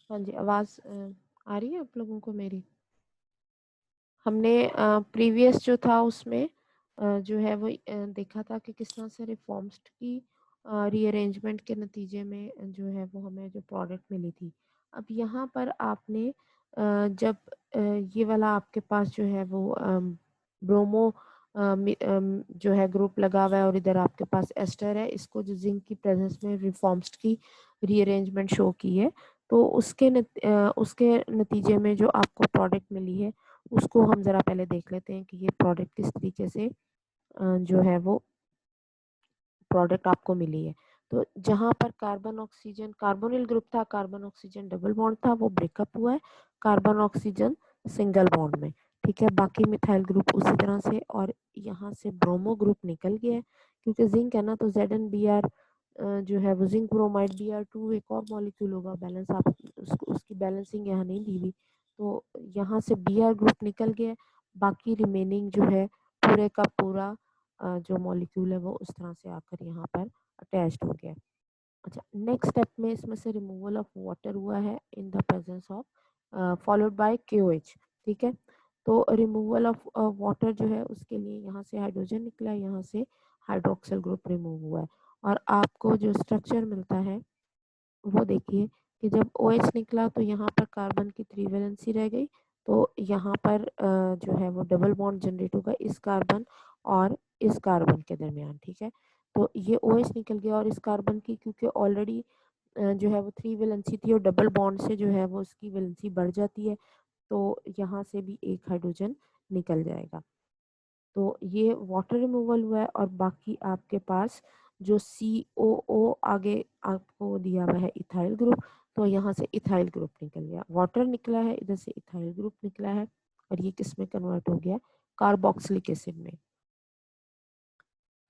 हाँ जी, आवाज़ आ रही है आप लोगों को मेरी? हमने प्रीवियस जो था उसमें जो है वो देखा था कि किस तरह से रिफॉर्म्स की रीअरेंजमेंट के नतीजे में जो है वो हमें जो प्रोडक्ट मिली थी। अब यहाँ पर आपने जब ये वाला आपके पास जो है वो ब्रोमो जो है ग्रुप लगा हुआ है और इधर आपके पास एस्टर है, इसको जो ज़िंक की प्रेज़ेंस में रिफॉर्म्स की रीअरेंजमेंट शो की है, तो उसके नतीजे में जो आपको प्रोडक्ट मिली है उसको हम ज़रा पहले देख लेते हैं कि ये प्रोडक्ट किस तरीके से जो है वो प्रोडक्ट आपको मिली है। तो जहाँ पर कार्बन ऑक्सीजन कार्बोनिल ग्रुप था, कार्बन ऑक्सीजन डबल बॉन्ड था, वो ब्रेकअप हुआ है कार्बन ऑक्सीजन सिंगल बॉन्ड में। ठीक है, बाकी मिथाइल ग्रुप उसी तरह से, और यहाँ से ब्रोमो ग्रुप निकल गया है क्योंकि जिंक है ना, तो Zn Br जो है वो जिंक ब्रोमाइड Br2 एक और मॉलिक्यूल होगा बैलेंस, आप उसकी बैलेंसिंग यहाँ नहीं दी हुई, तो यहाँ से Br ग्रुप निकल गया है, बाकी रिमेनिंग जो है पूरे का पूरा जो मॉलिक्यूल है वो उस तरह से आकर यहाँ पर अटैच्ड हो गया। अच्छा, नेक्स्ट स्टेप में इसमें से रिमूवल ऑफ वाटर हुआ है in the presence of followed by KOH। ठीक है, तो रिमूवल ऑफ वाटर जो है उसके लिए यहाँ से हाइड्रोजन निकला है, यहाँ से हाइड्रोक्सिल ग्रुप रिमूव हुआ है, और आपको जो स्ट्रक्चर मिलता है वो देखिए कि जब OH निकला तो यहाँ पर कार्बन की 3 वैलेंसी रह गई, तो यहाँ पर जो है वो डबल बॉन्ड जनरेट होगा इस कार्बन और इस कार्बन के दरमियान। ठीक है, तो ये OH निकल गया और इस कार्बन की क्योंकि ऑलरेडी जो है वो 3 वैलेंसी थी और डबल बॉन्ड से जो है वो उसकी वैलेंसी बढ़ जाती है, तो यहाँ से भी एक हाइड्रोजन निकल जाएगा। तो ये वाटर रिमूवल हुआ है, और बाकी आपके पास जो COO आगे आपको दिया हुआ है इथाइल ग्रुप, तो यहाँ से इथाइल ग्रुप निकल गया, वाटर निकला है, इधर से इथाइल ग्रुप निकला है, और ये किस में कन्वर्ट हो गया, कार्बोक्सिलिक एसिड में।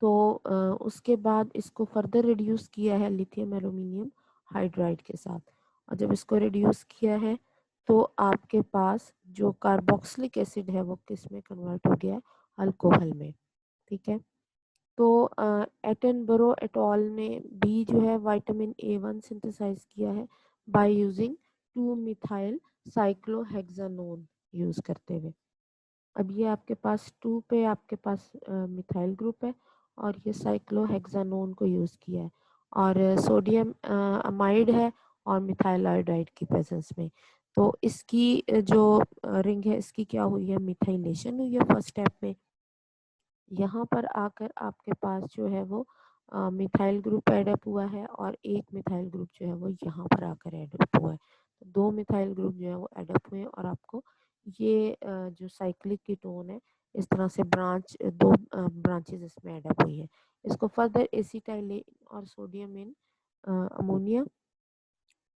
तो उसके बाद इसको फर्दर रिड्यूस किया है लिथियम एल्यूमिनियम हाइड्राइड के साथ, और जब इसको रिड्यूस किया है तो आपके पास जो कार्बोक्सिलिक एसिड है वो किस में कन्वर्ट हो गया, अल्कोहल में। ठीक है, तो एटनबरो एटॉल ने भी जो है विटामिन A1 सिंथेसाइज किया है by using 2 methyl cyclohexanone use करते हुए। अब ये आपके पास 2 पे आपके पास मिथाइल ग्रुप है, और ये साइक्लोहेक्सानोन को यूज किया है, और सोडियम अमाइड है और मिथाइल आयोडाइड की प्रेजेंस में। तो इसकी जो रिंग है इसकी क्या हुई है, मिथाइलेशन हुई है फर्स्ट स्टेप में। यहाँ पर आकर आपके पास जो है वो मिथाइल ग्रुप एडअप हुआ है, और एक मिथाइल ग्रुप जो है वो यहाँ पर आकर एडअप हुआ है, तो 2 मिथाइल ग्रुप जो है वो एडअप हुए हैं, और आपको ये जो साइक्लिक कीटोन है इस तरह से दो ब्रांचेस इसमें एडअप हुई है। इसको फर्दर एसिटाइलेन और सोडियम इन अमोनिया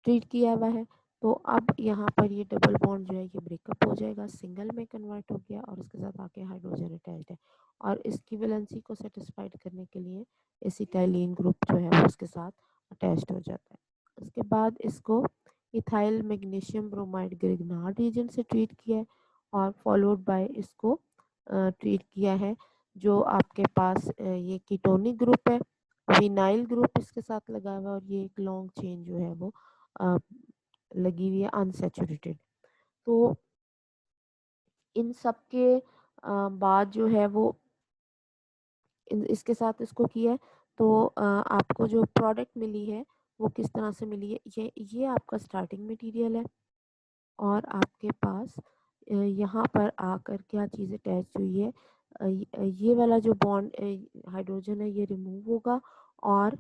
ट्रीट किया हुआ है, तो अब यहाँ पर ये डबल बॉन्ड जो है ये ब्रेकअप हो जाएगा, सिंगल में कन्वर्ट हो गया, और उसके साथ आके हाइड्रोजन अटैच्ड है, और इसकी वैलेंसी को सेटिस्फाइड करने के लिए एसिटाइलिन ग्रुप जो है वो उसके साथ अटैच्ड हो जाता है। उसके बाद इसको ethyl magnesium bromide Grignard reason से ट्रीट किया है, और फॉलोड बाय इसको ट्रीट किया है जो आपके पास ये कीटोनिक ग्रुप है, विनाइल ग्रुप इसके साथ लगा हुआ है, और ये एक लॉन्ग चेन जो है वो अ, लगी हुई है अनसैचुरेटेड। तो इन सब के बाद जो है वो इसके साथ इसको किया है, तो आपको जो प्रोडक्ट मिली है वो किस तरह से मिली है, ये आपका स्टार्टिंग मटेरियल है, और आपके पास यहाँ पर आकर क्या चीज़ अटैच हुई है, ये वाला जो बॉन्ड हाइड्रोजन है ये रिमूव होगा, और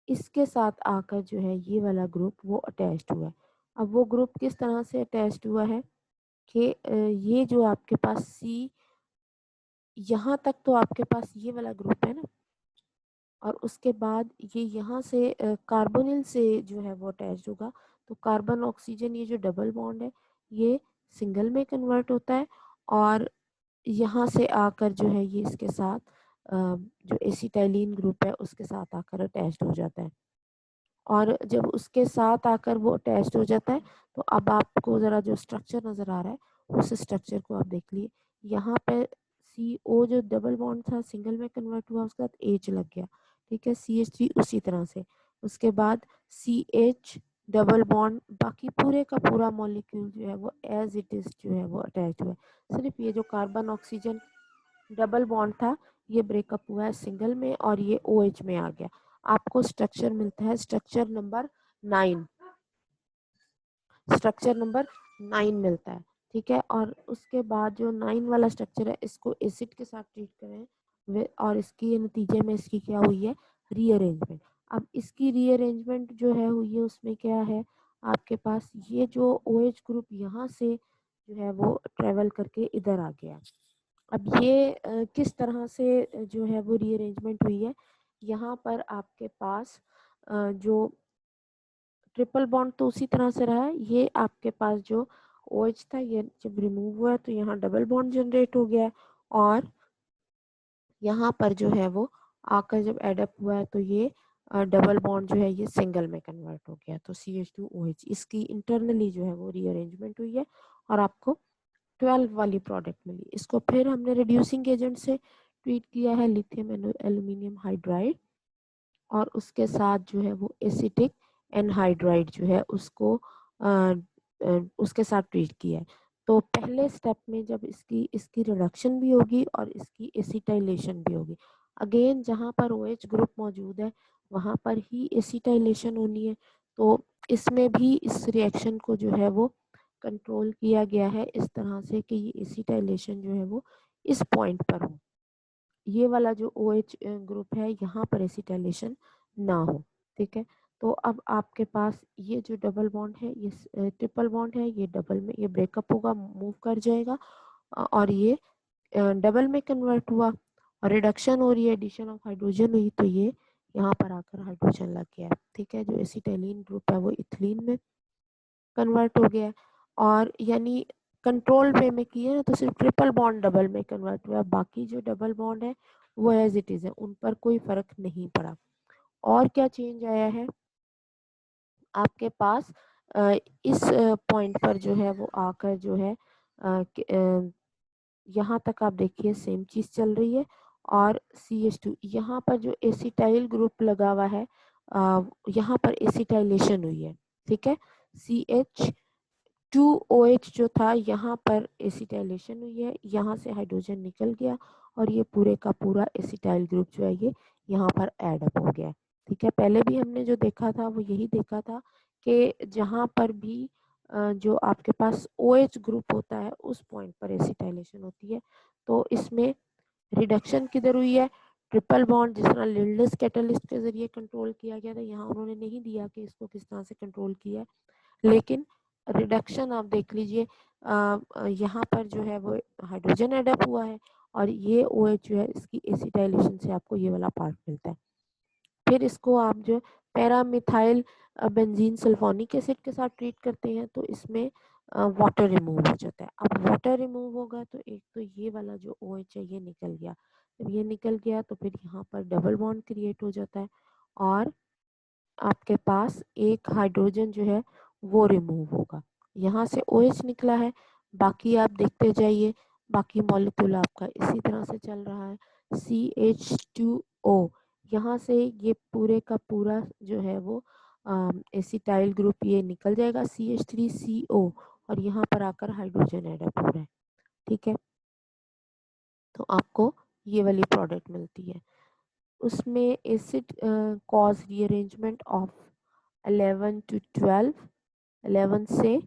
इसके साथ आकर जो है ये वाला ग्रुप वो अटैच्ड हुआ है। अब वो ग्रुप किस तरह से अटैच्ड हुआ है कि ये जो आपके पास सी, यहाँ तक तो आपके पास ये वाला ग्रुप है ना, और उसके बाद ये यहाँ से कार्बोनिल से जो है वो अटैच्ड होगा, तो कार्बन ऑक्सीजन ये जो डबल बॉन्ड है ये सिंगल में कन्वर्ट होता है, और यहाँ से आकर जो है ये इसके साथ जो एसिटाइलिन ग्रुप है उसके साथ आकर अटैच्ड हो जाता है, और जब उसके साथ आकर वो अटैच्ड हो जाता है तो अब आपको ज़रा जो स्ट्रक्चर नज़र आ रहा है उस स्ट्रक्चर को आप देख लिए। यहाँ पे CO जो डबल बॉन्ड था सिंगल में कन्वर्ट हुआ, उसके बाद H लग गया। ठीक है, CH3 उसी तरह से, उसके बाद CH डबल बॉन्ड, बाकी पूरे का पूरा मॉलिक्यूल जो है वो एज इट इज जो है वो अटैच हुआ है। सिर्फ ये जो कार्बन ऑक्सीजन डबल बॉन्ड था ये ब्रेकअप हुआ है सिंगल में और ये OH में आ गया। आपको स्ट्रक्चर मिलता है स्ट्रक्चर नंबर 9, स्ट्रक्चर नंबर 9 मिलता है। ठीक है, और उसके बाद जो 9 वाला स्ट्रक्चर है इसको एसिड के साथ ट्रीट करें और इसकी नतीजे में इसकी क्या हुई है, रीअरेंजमेंट। अब इसकी रीअरेंजमेंट जो है हुई है उसमें क्या है, आपके पास ये जो OH ग्रुप यहाँ से जो है वो ट्रेवल करके इधर आ गया। अब ये किस तरह से जो है वो रीअरेंजमेंट हुई है, यहाँ पर आपके पास जो ट्रिपल बॉन्ड तो उसी तरह से रहा है, ये आपके पास जो OH था ये जब रिमूव हुआ है तो यहाँ डबल बॉन्ड जनरेट हो गया है और यहाँ पर जो है वो आकर जब एडअप हुआ है तो ये डबल बॉन्ड जो है ये सिंगल में कन्वर्ट हो गया। तो CH2OH इसकी इंटरनली जो है वो रीअरेंजमेंट हुई है और आपको 12 वाली प्रोडक्ट मिली। इसको फिर हमने रिड्यूसिंग एजेंट से ट्रीट किया है लिथियम एल्यूमिनियम हाइड्राइड और उसके साथ जो है वो एसिटिक एनहाइड्राइड जो है उसको उसके साथ ट्रीट किया है। तो पहले स्टेप में जब इसकी इसकी रिडक्शन भी होगी और इसकी एसिटाइलेशन भी होगी। अगेन जहाँ पर OH ग्रुप मौजूद है वहाँ पर ही एसिटाइलेशन होनी है। तो इसमें भी इस रिएक्शन को जो है वो कंट्रोल किया गया है इस तरह से कि ये एसिटाइलेशन जो है वो इस पॉइंट पर हो, ये वाला जो OH ग्रुप है यहाँ पर एसिटाइलेशन ना हो। ठीक है, तो अब आपके पास ये जो डबल बॉन्ड है ये ट्रिपल बॉन्ड है, ये डबल में ये ब्रेकअप होगा, मूव कर जाएगा और ये डबल में कन्वर्ट हुआ और रिडक्शन हो रही है, एडिशन ऑफ हाइड्रोजन हुई तो ये यहाँ पर आकर हाइड्रोजन लग गया है। ठीक है, जो एसिटाइलिन ग्रुप है वो इथिलीन में कन्वर्ट हो गया है और यानी कंट्रोल वे में किए ना तो सिर्फ ट्रिपल बॉन्ड डबल में कन्वर्ट हुआ, बाकी जो डबल बॉन्ड है वो एज इट इज है, उन पर कोई फर्क नहीं पड़ा। और क्या चेंज आया है आपके पास इस पॉइंट पर जो है वो आकर जो है यहाँ तक आप देखिए सेम चीज चल रही है और CH2 यहाँ पर जो एसिटाइल ग्रुप लगा हुआ है यहाँ पर एसिटाइलेशन हुई है। ठीक है, CH2OH जो था यहाँ पर एसिटाइलेशन हुई है, यहाँ से हाइड्रोजन निकल गया और ये पूरे का पूरा एसिटाइल ग्रुप जो है ये यहाँ पर ऐड अप हो गया। ठीक है, पहले भी हमने जो देखा था वो यही देखा था कि जहाँ पर भी जो आपके पास OH ग्रुप होता है उस पॉइंट पर एसिटाइलेशन होती है। तो इसमें रिडक्शन किधर हुई है, ट्रिपल बॉन्ड जिस तरह लिंडस कैटलिस्ट के जरिए कंट्रोल किया गया था, यहाँ उन्होंने नहीं दिया कि इसको किस तरह से कंट्रोल किया है, लेकिन रिडक्शन आप देख लीजिए यहाँ पर जो है वो हाइड्रोजन एडअप हुआ है और ये OH जो है इसकी एसिटाइलेशन से आपको ये वाला पार्ट मिलता है। फिर इसको आप जो पैरामिथाइल बेंजीन सल्फोनिक एसिड के साथ ट्रीट करते हैं तो इसमें वाटर रिमूव हो जाता है। अब वाटर रिमूव होगा तो एक तो ये वाला जो OH है ये निकल गया, जब ये निकल गया तो फिर यहाँ पर डबल बॉन्ड क्रिएट हो जाता है और आपके पास एक हाइड्रोजन जो है वो रिमूव होगा। यहाँ से OH निकला है, बाकी आप देखते जाइए, बाकी मॉलिक्यूल आपका इसी तरह से चल रहा है। CH2O यहाँ से ये पूरे का पूरा जो है वो एसिटाइल ग्रुप ये निकल जाएगा CH3CO और यहाँ पर आकर हाइड्रोजन एडअप हो रहा है। ठीक है, तो आपको ये वाली प्रोडक्ट मिलती है। उसमें acid cause rearrangement of 11 to 12, 11 से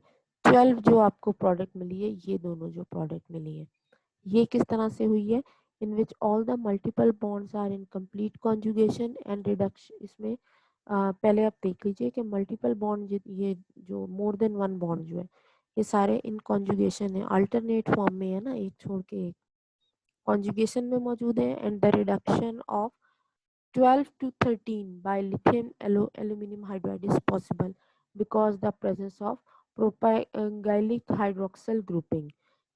12 जो आपको प्रोडक्ट मिली है, ये दोनों जो प्रोडक्ट मिली है ये किस तरह से हुई है, in which all the multiple bonds are in complete conjugation and reduction. इसमें पहले आप देख लीजिए कि मल्टीपल बॉन्ड ये जो मोर देन वन बॉन्ड जो है ये सारे इन कॉन्जुगेशन है, अल्टरनेट फॉर्म में है ना, एक छोड़ के एक कॉन्जुगेशन में मौजूद है and the reduction of 12 to 13 by lithium aluminum hydride is possible because the presence of propylylic hydroxyl grouping।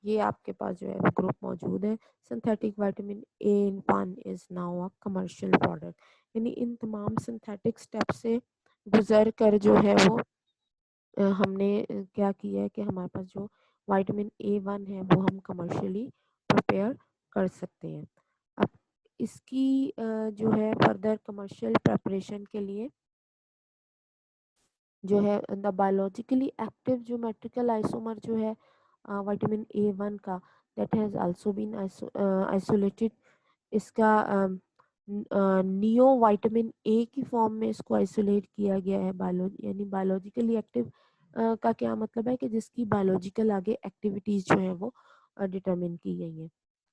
ये आपके पास जो है ग्रुप मौजूद है। सिंथेटिक विटामिन ए इन पान is now a commercial product. यानी इन तमाम सिंथेटिक स्टेप से गुजर कर जो है वो हमने क्या किया है कि हमारे पास जो विटामिन A1 है वो हम कमर्शियली प्रिपेयर कर सकते हैं। अब इसकी जो है फर्दर कमर्शियल प्रिपरेशन के लिए जो है the biologically active geometrical isomer जो है विटामिन A1 का, that has also been isolated. इसका नियो विटामिन ए की फॉर्म में इसको आइसोलेट किया गया है। यानी बायोलॉजिकली एक्टिव का क्या मतलब है कि जिसकी बायोलॉजिकल आगे एक्टिविटीज जो है वो डिटरमिन की गई हैं,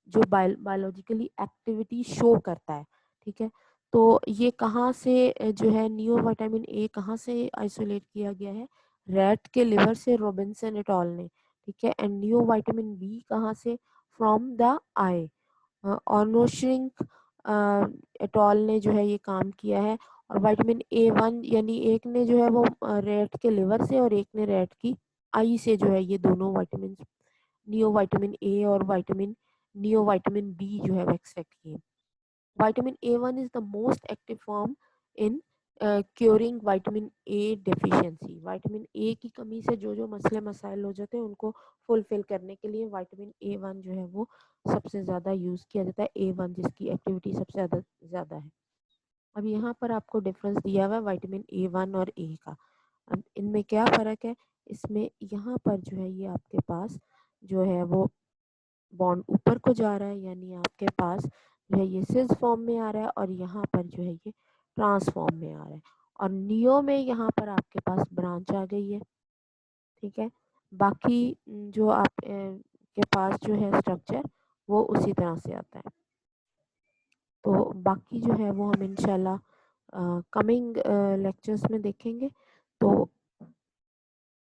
जो बायोलॉजिकली एक्टिविटी शो करता है। ठीक है, तो ये कहाँ से जो है नियो विटामिन ए कहाँ से आइसोलेट किया गया है? रैट के लिवर से, रॉबिन्सन एट अल ने। ठीक है, एंड नियो विटामिन बी कहाँ से? From the eye. ऑर्नोश्रिंक एटॉल ने जो है ये काम किया है। और विटामिन A1 यानी एक ने जो है वो रैट के लिवर से और एक ने रैट की आई से जो है ये दोनों विटामिन, नियो विटामिन ए और नियो विटामिन बी जो है वो एक्सट्रैक्ट किए। Vitamin A1 is the most active form in curing vitamin A deficiency. Vitamin A की कमी से जो जो मसले मसाइल हो जाते हैं उनको फुलफिल करने के लिए विटामिन A1 जो है वो सबसे ज़्यादा यूज़ किया जाता है। A1 जिसकी एक्टिविटी सबसे ज़्यादा ज़्यादा है। अब यहाँ पर आपको डिफरेंस दिया हुआ है विटामिन A1 और ए का। अब इनमें क्या फ़र्क है? इसमें यहाँ पर जो है ये आपके पास जो है वो बॉन्ड ऊपर को जा रहा है, यानी आपके पास जो है ये सिस फॉर्म में आ रहा है और यहाँ पर जो है ये ट्रांस फॉर्म में आ रहा है। और नियो में यहाँ पर आपके पास ब्रांच आ गई है। ठीक है, बाकी जो आप के पास जो है स्ट्रक्चर वो उसी तरह से आता है। तो बाकी जो है वो हम इंशाल्लाह कमिंग लेक्चर्स में देखेंगे। तो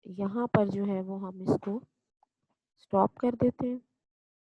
यहाँ पर जो है वो हम इसको स्टॉप कर देते हैं।